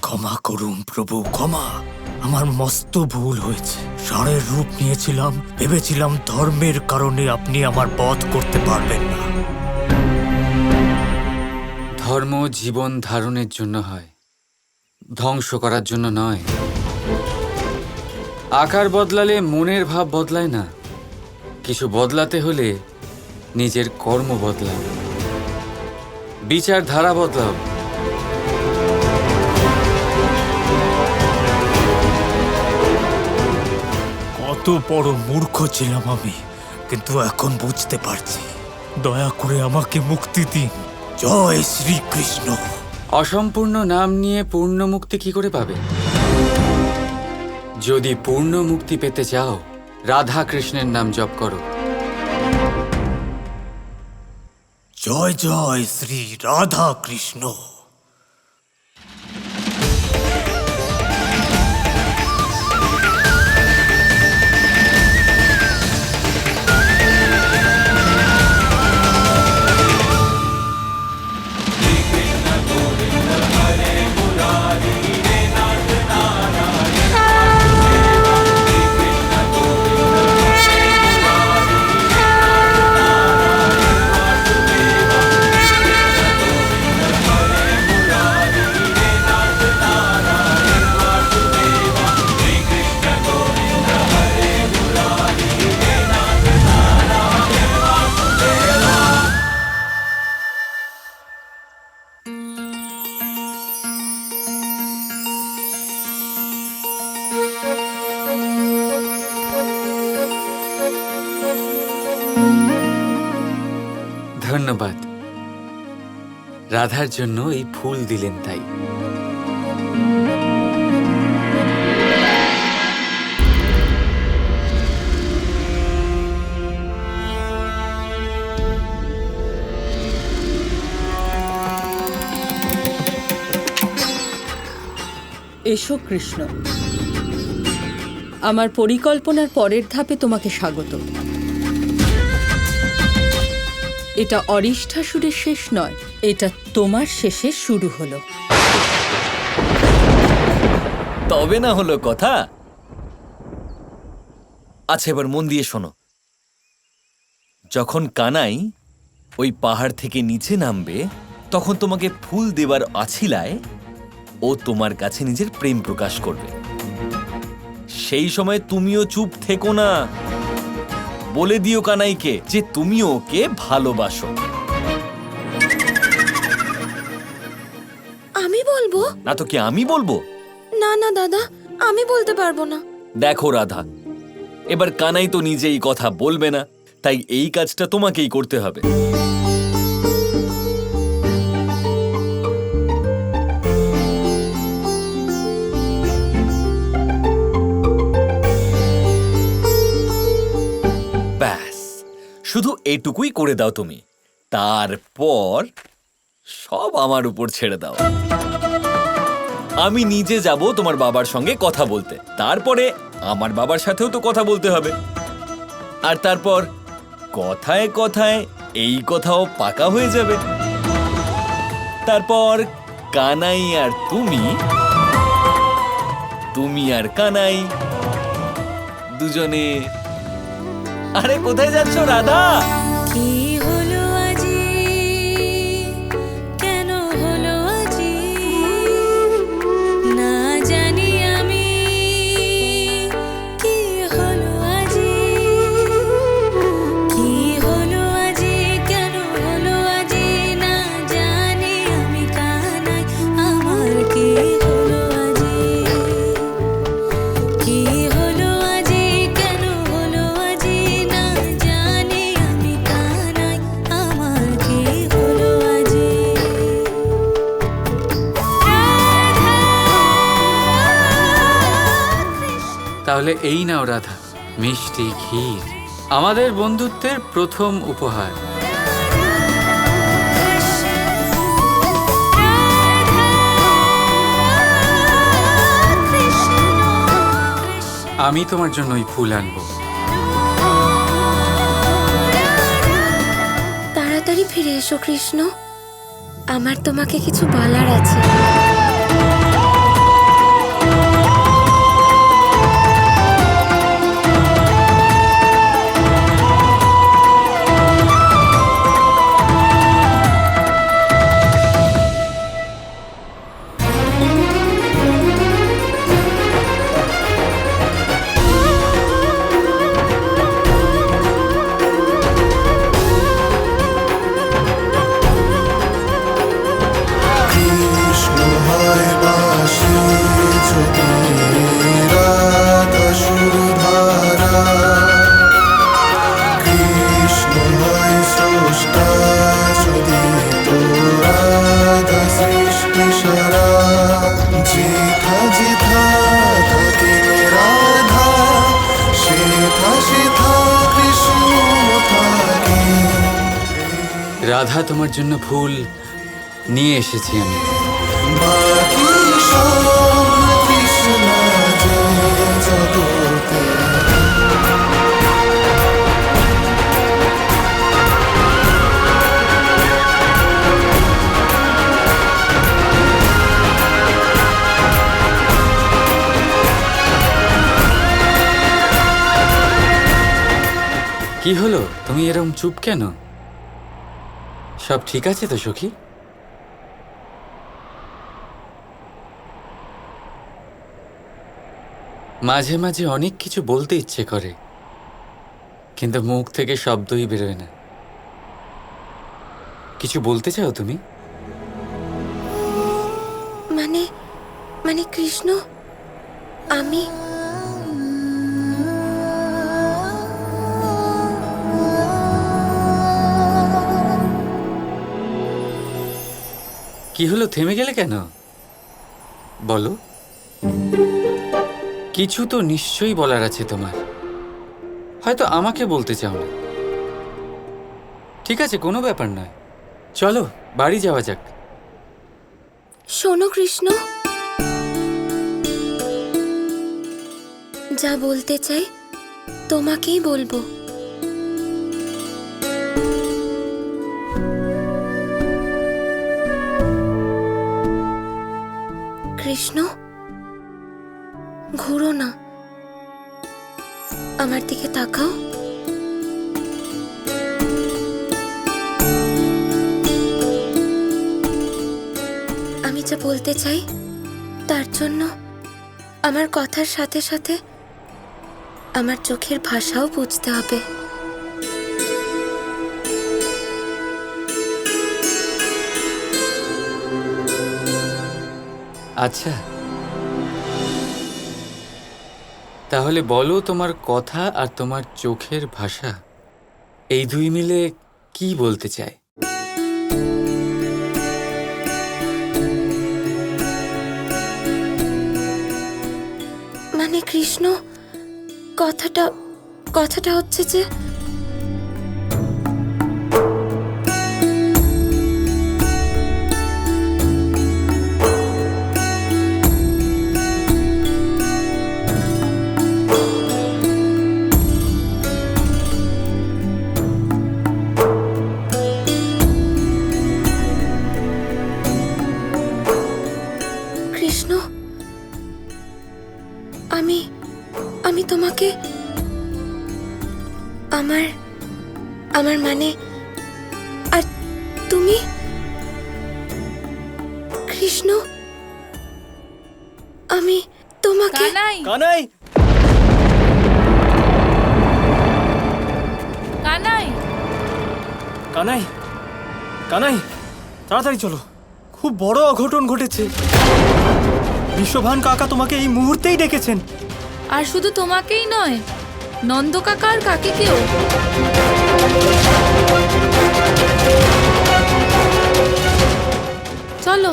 ক্ষমা করুন প্রভু, ক্ষমা। আমার মস্ত ভুল হয়েছে। ষাঁড়ের রূপ নিয়েছিলাম, ভেবেছিলাম ধর্মের কারণে আপনি আমার বধ করতে পারবেন না। ধর্ম জীবন ধারণের জন্য হয়, ধ্বংস করার জন্য নয়। আকার বদলালে মনের ভাব বদলায় না। কিছু বদলাতে হলে নিজের কর্ম বদলাও, বিচারধারা বদলাও। কত বড় মূর্খ ছিলাম আমি, কিন্তু এখন বুঝতে পারছি। দয়া করে আমাকে মুক্তি দিন। জয় শ্রীকৃষ্ণ। অসম্পূর্ণ নাম নিয়ে পূর্ণ মুক্তি কি করে পাবে? যদি পূর্ণ মুক্তি পেতে চাও, রাধা কৃষ্ণের নাম জপ করো। জয় জয় শ্রী রাধা কৃষ্ণ। ধন্যবাদ। রাধার জন্য এই ফুল দিলেন তাই। এসো কৃষ্ণ, আমার পরিকল্পনার পরের ধাপে তোমাকে স্বাগত। এটা অরিষ্ঠাসুরের শেষ নয়, এটা তোমার শেষে শুরু হলো। তবে না হলো কথা। আচ্ছা, এবার মন দিয়ে শোনো। যখন কানাই ওই পাহাড় থেকে নিচে নামবে, তখন তোমাকে ফুল দেবার আছিলায় ও তোমার কাছে নিজের প্রেম প্রকাশ করবে। সেই সময় তুমিও চুপ থেকো না, বলে দিও কানাইকে যে তুমি ওকে ভালোবাসো। আমি বলবো না তো কি আমি বলবো? না না দাদা, আমি বলতে পারবো না। দেখো রাধা, এবার কানাই তো নিজেই কথা বলবে না, তাই এই কাজটা তোমাকেই করতে হবে। ব্যাস, শুধু এটুকুই করে দাও তুমি। তারপর সব আমার উপর ছেড়ে দাও। আমি নিজে যাব তোমার বাবার সঙ্গে কথা বলতে। তারপরে আমার বাবার সাথেও তো কথা বলতে হবে। আর তারপর কথায় কথায় এই কথাও পাকা হয়ে যাবে। তারপর কানাই আর তুমি আর কানাই দুজনে। আরে কোথায় যাচ্ছ রাধা? কি হলো আজি, কেন হলো আজি, না জানি আমি। কি হলো আজি, কি হলো আজি, কেন হলো আজি, না জানি আমি। কানাই আমার কি হলো আজি, কি হলো আজি, কেন হলো আজি, না জানি আমি। কানাই আমার কি হলো আজি। তাহলে এই নাও রাধা, মিষ্টি ক্ষীর, আমাদের বন্ধুত্বের প্রথম উপহার। আমি তোমার জন্য ওই ফুল আনবো। তাড়াতাড়ি ফিরে এসো কৃষ্ণ, আমার তোমাকে কিছু বলার আছে। রাধা তোমার জন্য ফুল নিয়ে এসেছি আমি। কি হলো, তুমি এরকম চুপ কেন? সব ঠিক আছে তো সখী? মাঝে মাঝে অনেক কিছু বলতে ইচ্ছে করে, কিন্তু মুখ থেকে শব্দই বেরোয় না। কিছু বলতে চাও তুমি? মানে মানে কৃষ্ণ, আমি কি হলো, থেমে গেলে কেন? বলো, কিছু তো নিশ্চয়ই বলার আছে তোমার। হয়তো আমাকে বলতে চাও না। ঠিক আছে, কোনো ব্যাপার নয়, চলো বাড়ি যাওয়া যাক। শোনো কৃষ্ণ, যা বলতে চাই তোমাকেই বলবো। কৃষ্ণ, ঘুরো না, আমার দিকে তাকাও। আমি যা বলতে চাই তার জন্য আমার কথার সাথে সাথে আমার চোখের ভাষাও বুঝতে হবে। আচ্ছা, তাহলে বলো, তোমার কথা আর তোমার চোখের ভাষা এই দুই মিলে কি বলতে চায়? মানে কৃষ্ণ, কথাটা কথাটা হচ্ছে যে কৃষ্ণ, আমি তোমাকে আমার মানে, আর তুমি কৃষ্ণ, আমি তোমাকে কানাই, কানাই, কানাই, কানাই, কানাই, তাড়াতাড়ি চলো, খুব বড় অঘটন ঘটেছে। বিশ্বভান কাকা তোমাকে এই মুহূর্তেই ডেকেছেন। আর শুধু তোমাকেই নয়, নন্দ কাকা আর কাকিকেও। চলো।